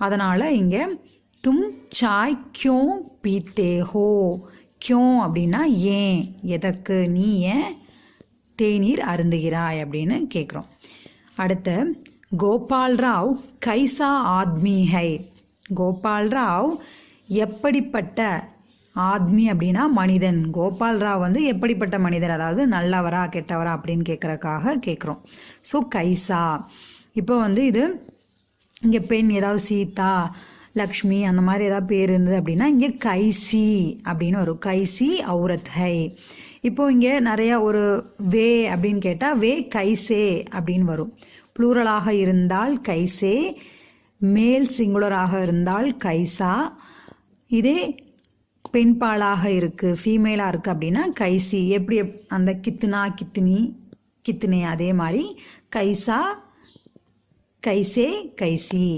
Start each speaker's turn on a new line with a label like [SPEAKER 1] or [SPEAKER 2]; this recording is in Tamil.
[SPEAKER 1] அதனால் இங்கே தும் சாய் क्यों पीते हो, क्यों அப்படின்னா ஏன், எதற்கு, நீ ஏன் தேநீர் அருந்துகிறாய் அப்படின்னு கேட்குறோம். அடுத்து கோபால் ராவ் கைசா ஆத்மி ஹை. கோபால் ராவ் எப்படிப்பட்ட, ஆத்மி அப்படின்னா மனிதன், கோபால் ராவ் வந்து எப்படிப்பட்ட மனிதர், அதாவது நல்லவரா கெட்டவரா அப்படின்னு கேட்குறக்காக கேட்குறோம். ஸோ கைசா. இப்போ வந்து இது இங்கே பெண் ஏதாவது சீதா, லக்ஷ்மி அந்த மாதிரி ஏதாவது பேர் இருந்தது அப்படின்னா இங்கே கைசி அப்படின்னு வரும். கைசி ஔரத் ஹை. இப்போ இங்கே நிறைய ஒரு வே அப்படின்னு கேட்டால் வே கைசே அப்படின்னு வரும். ப்ளூரலாக இருந்தால் கைசே, மேல் சிங்குலராக இருந்தால் கைசா. இதே பெண்பாலாக இருக்குது, ஃபீமேலாக இருக்குது அப்படின்னா கைசி. எப்படி அந்த கித்துனா, கித்தினி, கித்தினே அதே மாதிரி கைசா, கைசே, கைசி.